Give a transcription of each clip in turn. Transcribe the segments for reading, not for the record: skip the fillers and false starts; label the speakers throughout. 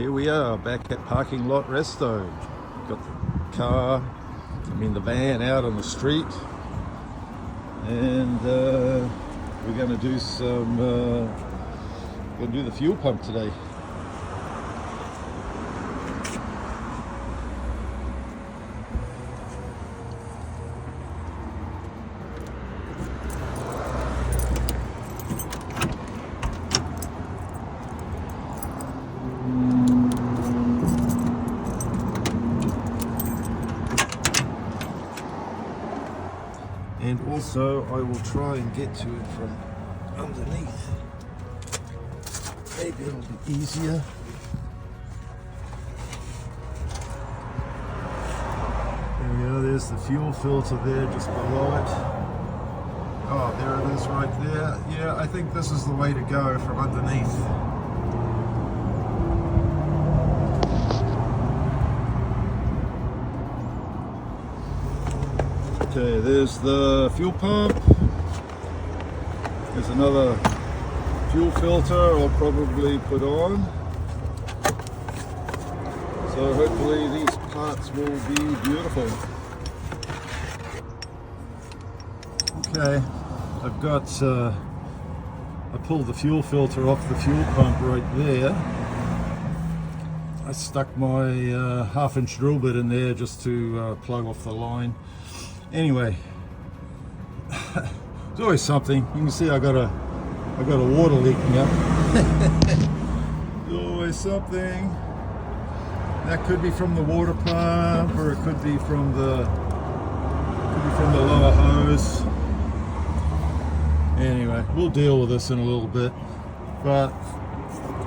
Speaker 1: here we are back at parking lot Resto. Got the van out on the street, and we're going to do the fuel pump today. And also I will try and get to it from underneath. Maybe it'll be easier. There we go, there's the fuel filter there just below it. Oh, there it is right there. Yeah, I think this is the way to go from underneath. Okay, there's the fuel pump. There's another fuel filter I'll probably put on. So hopefully these parts will be beautiful. Okay, I've got, I pulled the fuel filter off the fuel pump right there. I stuck my 1/2-inch drill bit in there just to plug off the line. Anyway, it's always something. You can see I got a water leaking up. There's always something. That could be from the water pump, or it could be from the lower hose. Anyway, we'll deal with this in a little bit. But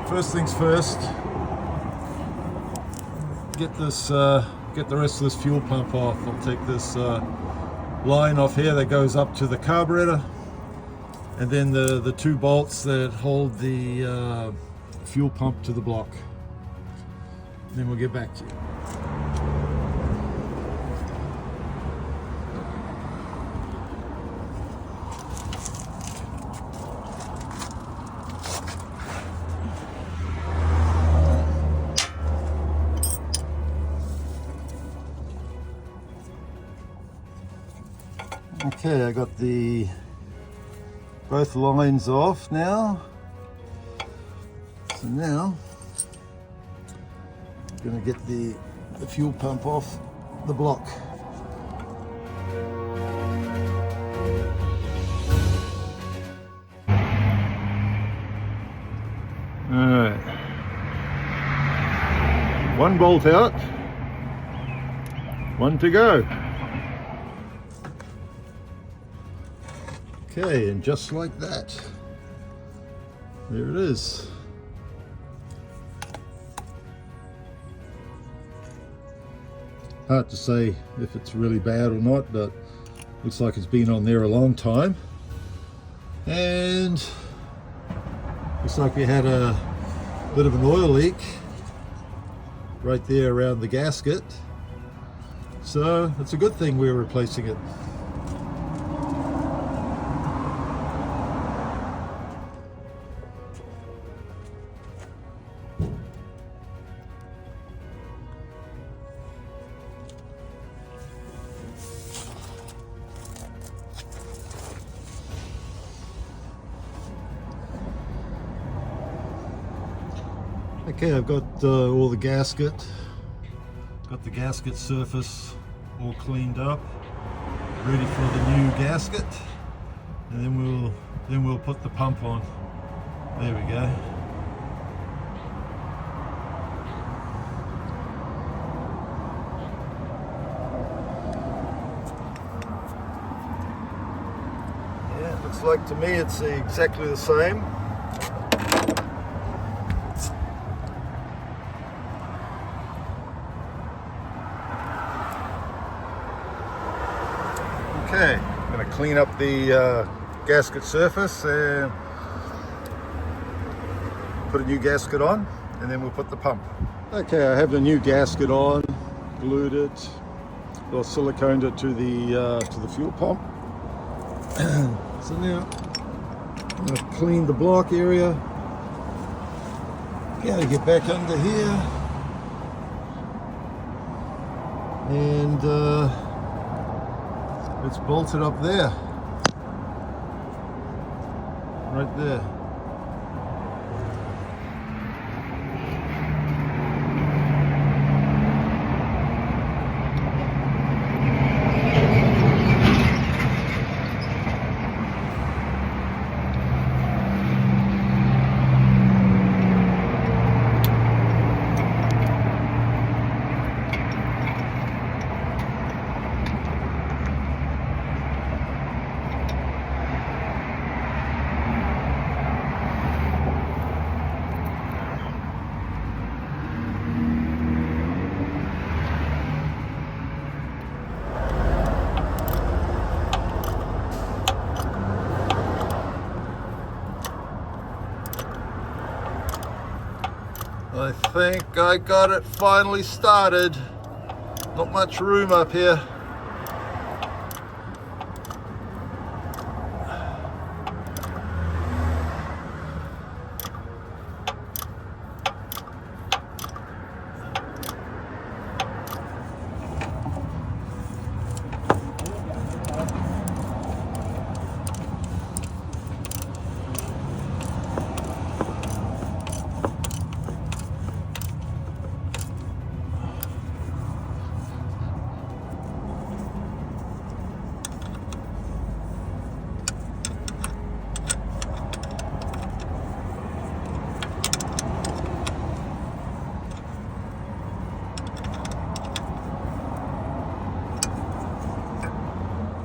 Speaker 1: first things first, get the rest of this fuel pump off. I'll take this line off here that goes up to the carburetor, and then the two bolts that hold the fuel pump to the block. And then we'll get back to you. Okay, I got both lines off now. So now I'm going to get the fuel pump off the block. Alright. One bolt out. One to go. Okay, and just like that, there it is. Hard to say if it's really bad or not, but looks like it's been on there a long time. And looks like we had a bit of an oil leak right there around the gasket. So it's a good thing we're replacing it. Okay, I've got all the gasket, got the gasket surface all cleaned up, ready for the new gasket, and then we'll put the pump on. There we go. Yeah, it looks like to me it's exactly the same. Okay, I'm going to clean up the gasket surface and put a new gasket on, and then we'll put the pump. Okay, I have the new gasket on, glued it, or siliconed it to the fuel pump. So now I'm going to clean the block area, Gotta get back under here, and it's bolted up there, right there. I think I got it finally started. Not much room up here.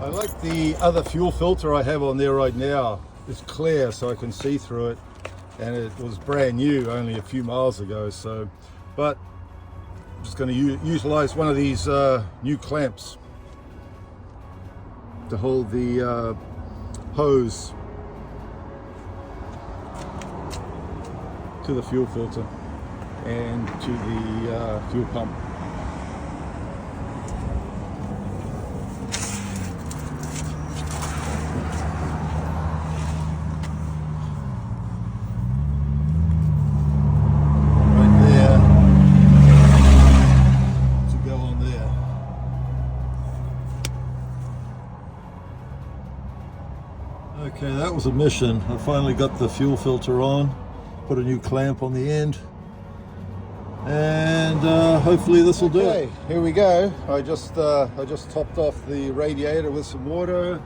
Speaker 1: I like the other fuel filter I have on there right now. It's clear so I can see through it, and it was brand new only a few miles ago. So, but I'm just going to utilize one of these new clamps to hold the hose to the fuel filter and to the fuel pump. Okay, that was a mission. I finally got the fuel filter on, put a new clamp on the end, and hopefully this will do it. Here we go. I just topped off the radiator with some water.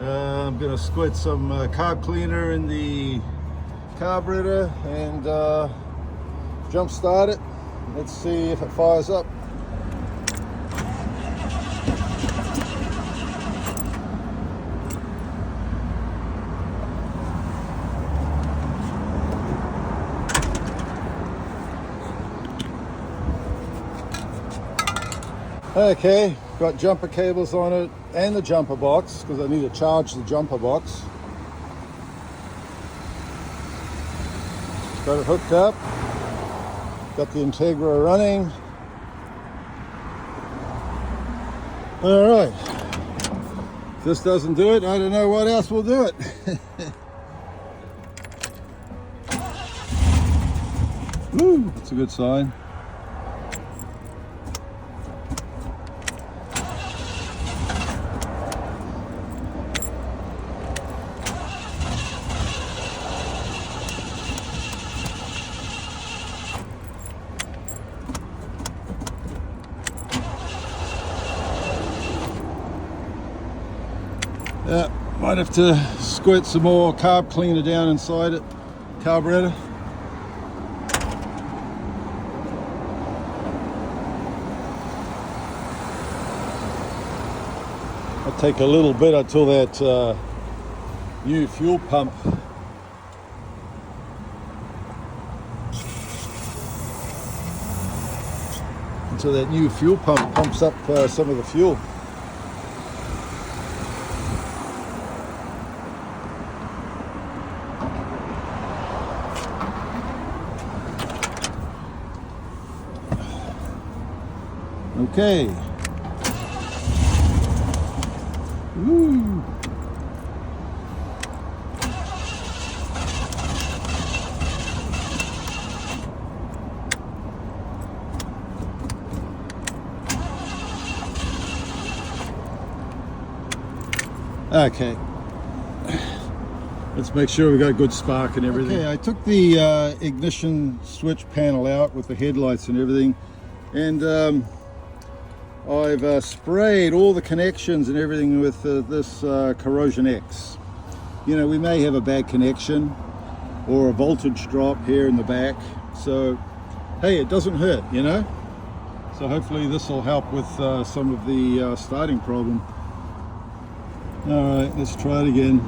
Speaker 1: I'm going to squirt some carb cleaner in the carburetor and jump start it. Let's see if it fires up. Okay, got jumper cables on it and the jumper box because I need to charge the jumper box. Got it hooked up, got the Integra running. Alright, if this doesn't do it, I don't know what else will do it. Woo, that's a good sign. Yeah, might have to squirt some more carb cleaner down inside it, carburetor. It'll take a little bit until that new fuel pump pumps up some of the fuel. Okay. Woo. Okay, let's make sure we got a good spark and everything. Okay, I took the ignition switch panel out with the headlights and everything, and I've sprayed all the connections and everything with this Corrosion X. You know, we may have a bad connection or a voltage drop here in the back, so hey, it doesn't hurt, you know. So hopefully this will help with some of the starting problem. All right, let's try it again.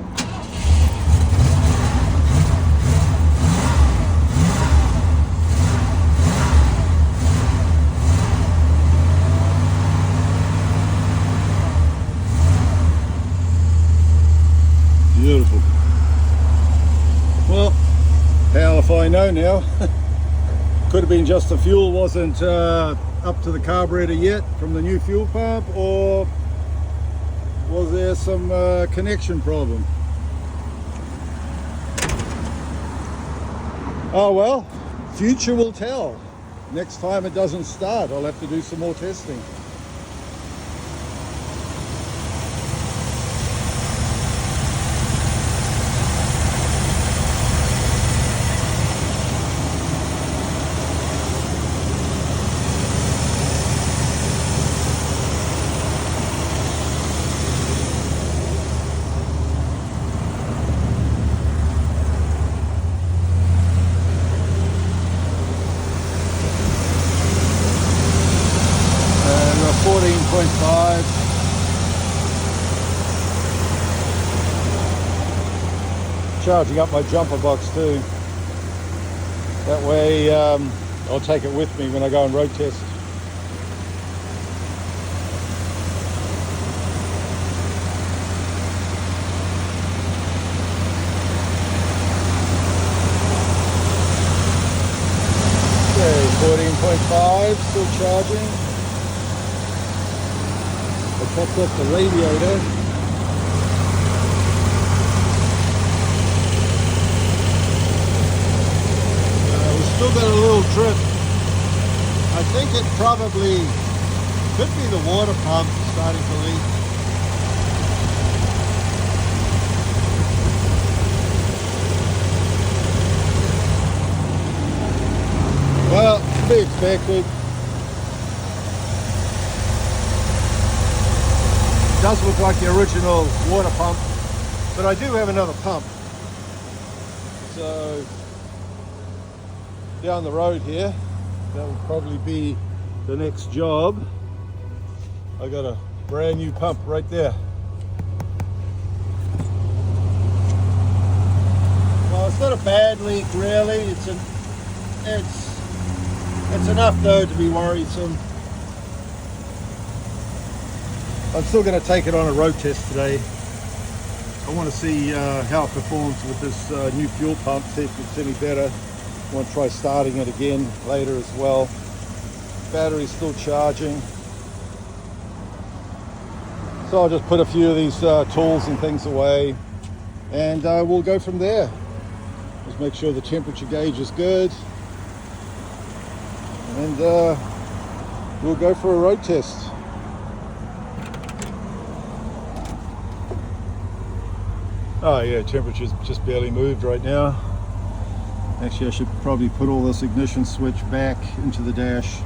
Speaker 1: Beautiful. Well, how if I know now? Could have been just the fuel wasn't up to the carburetor yet from the new fuel pump, or was there some connection problem? Oh well, future will tell. Next time it doesn't start, I'll have to do some more testing. Charging up my jumper box too. That way I'll take it with me when I go on road test. Okay, 14.5, still charging. I topped off the radiator. Still got a little drip. I think it probably could be the water pump starting to leak. Well, to be expected. It does look like the original water pump, but I do have another pump. So down the road here, that will probably be the next job. I got a brand new pump right there. Well, it's not a bad leak really. It's enough though to be worrisome. I'm still going to take it on a road test today. I want to see how it performs with this new fuel pump, see if it's any better. I want to try starting it again later as well. Battery's still charging. So I'll just put a few of these tools and things away, and we'll go from there. Just make sure the temperature gauge is good, and we'll go for a road test. Oh yeah, temperature's just barely moved right now. Actually, I should probably put all this ignition switch back into the dash.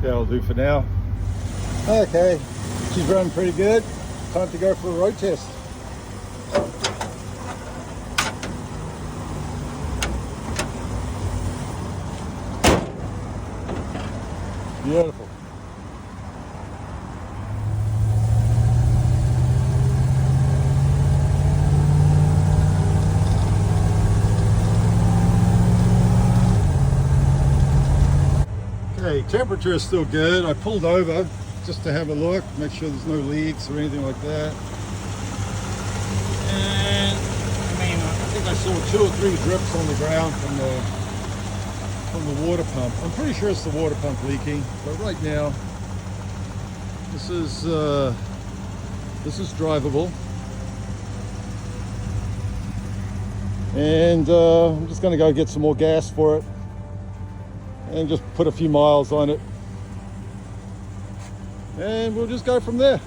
Speaker 1: That'll do for now. Okay, she's running pretty good. Time to go for a road test. Beautiful. Okay, temperature is still good. I pulled over just to have a look, make sure there's no leaks or anything like that. And I mean, I think I saw 2 or 3 drips on the ground from the water pump. I'm pretty sure it's the water pump leaking, but right now this is drivable. And I'm just going to go get some more gas for it and just put a few miles on it, and we'll just go from there.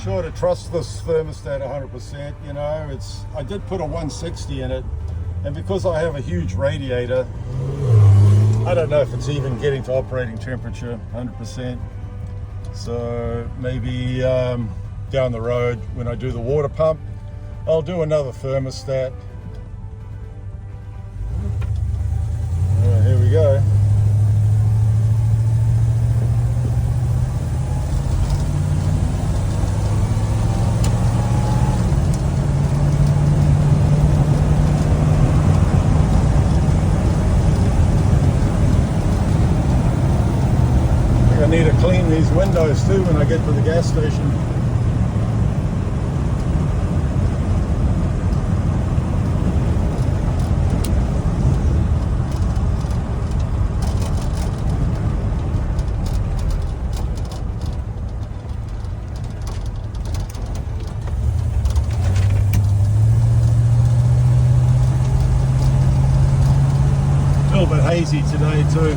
Speaker 1: Sure to trust this thermostat 100%. You know, I did put a 160 in it, and because I have a huge radiator, I don't know if it's even getting to operating temperature 100%. So maybe down the road when I do the water pump, I'll do another thermostat. Here we go. I need to clean these windows too when I get to the gas station. A little bit hazy today too.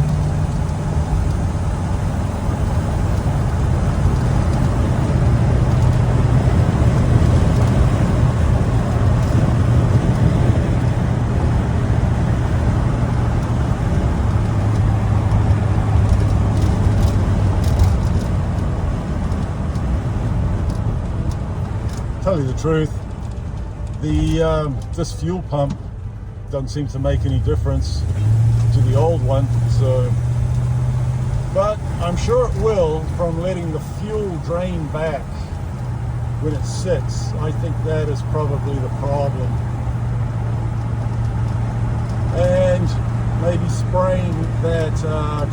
Speaker 1: Tell you the truth, this fuel pump doesn't seem to make any difference to the old one, but I'm sure it will from letting the fuel drain back when it sits. I think that is probably the problem. And maybe spraying that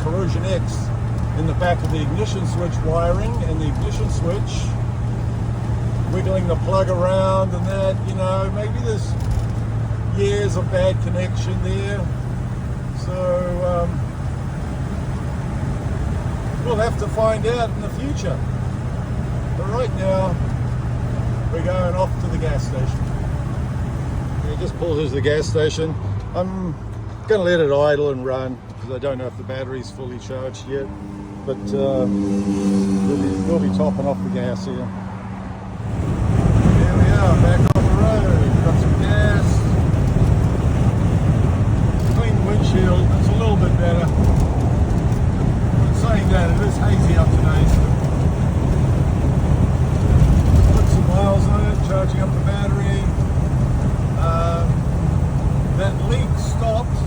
Speaker 1: corrosion X in the back of the ignition switch wiring and the ignition switch, wiggling the plug around and that, you know, maybe there's years of bad connection there. So we'll have to find out in the future. But right now, we're going off to the gas station. Yeah, just pulled into the gas station. I'm going to let it idle and run because I don't know if the battery's fully charged yet. But we'll be topping off the gas here. Back on the road, got some gas, clean the windshield, it's a little bit better. But saying that, it is hazy up today, so put some miles on it, charging up the battery. That leak stopped.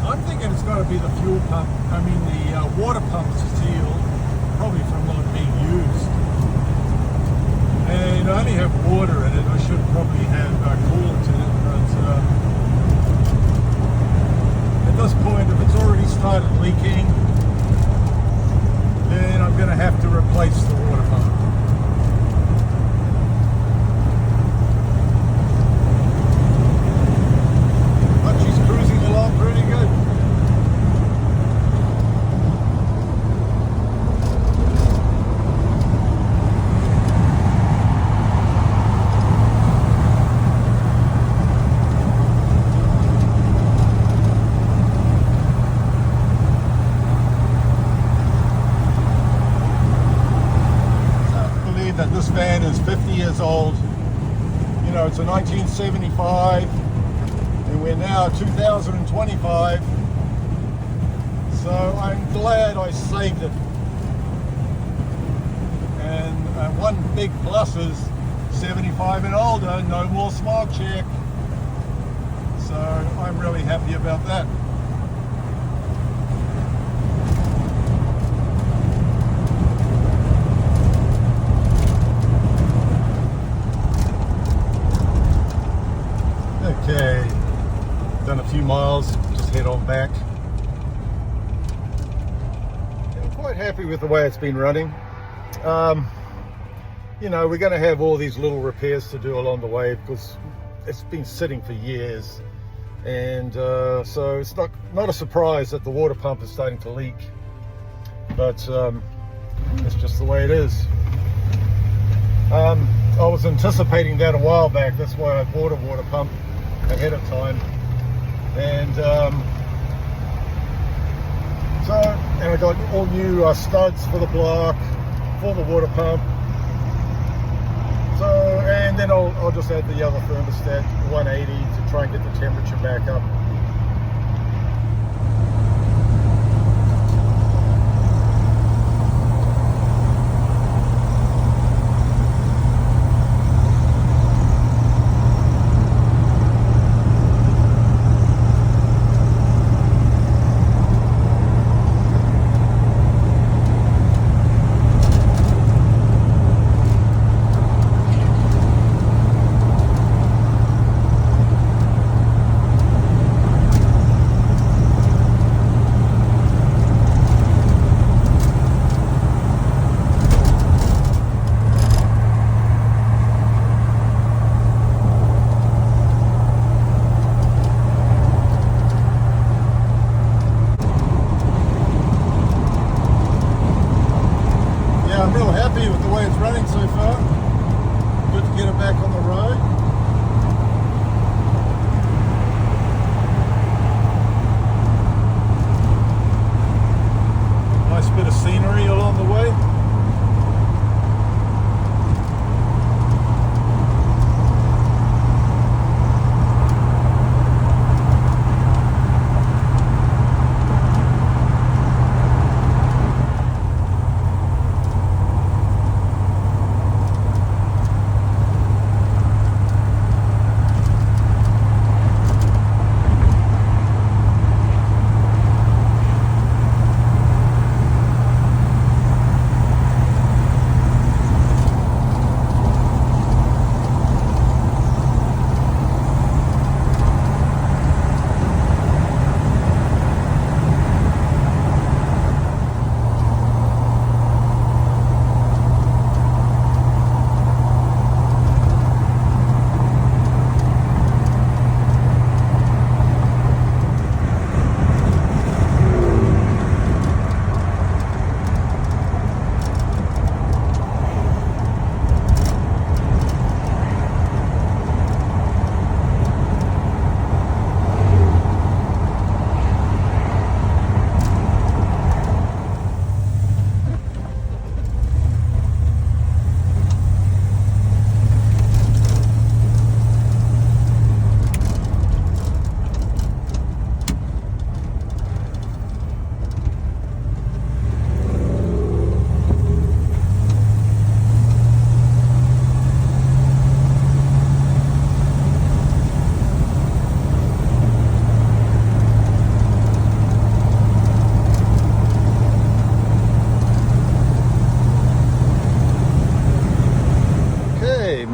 Speaker 1: I'm thinking it's got to be the fuel pump, the water pump sealed, probably from not being used. And I only have water in it. I should probably have coolant in it, but at this point, if it's already started leaking, then I'm going to have to replace the water pump. But she's cruising along pretty good. That this van is 50 years old. You know, it's a 1975, and we're now 2025, so I'm glad I saved it. And one big plus is 75 and older, no more smog check, so I'm really happy about that. Okay, done a few miles, just head on back. I'm quite happy with the way it's been running. You know, we're going to have all these little repairs to do along the way because it's been sitting for years, and so it's not a surprise that the water pump is starting to leak, but it's just the way it is. I was anticipating that a while back, that's why I bought a water pump ahead of time, and I got all new studs for the block, for the water pump. So, and then I'll just add the other thermostat 180 to try and get the temperature back up. I'm real happy with the way it's running so far. Good to get it back on the road. Nice bit of scenery along the way.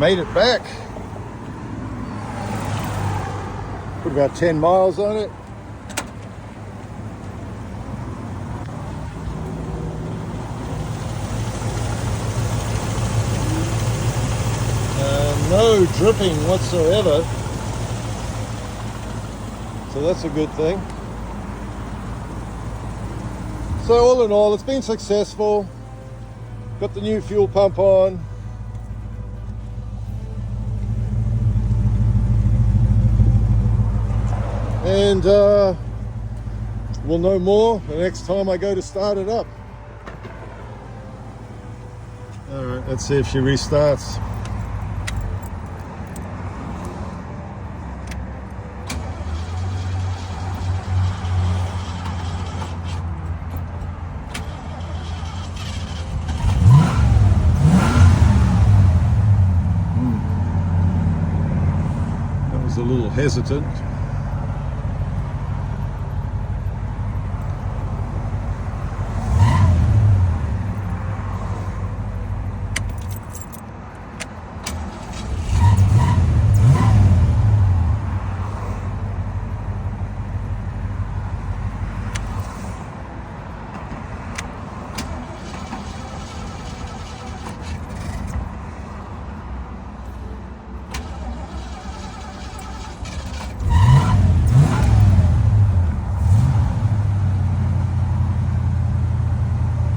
Speaker 1: Made it back. Put about 10 miles on it. No dripping whatsoever. So that's a good thing. So all in all, it's been successful. Got the new fuel pump on. And we'll know more the next time I go to start it up. All right, let's see if she restarts. hesitant.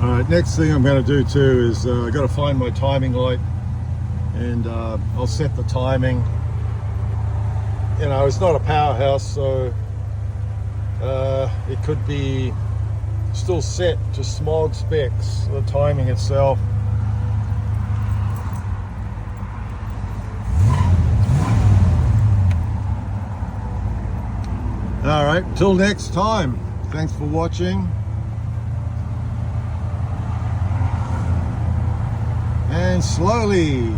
Speaker 1: Alright, next thing I'm going to do too is I've got to find my timing light, and I'll set the timing. You know, it's not a powerhouse, so it could be still set to smog specs, the timing itself. Alright, till next time, thanks for watching. And slowly,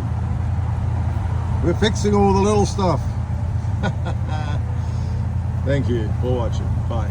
Speaker 1: we're fixing all the little stuff. Thank you for watching. Bye.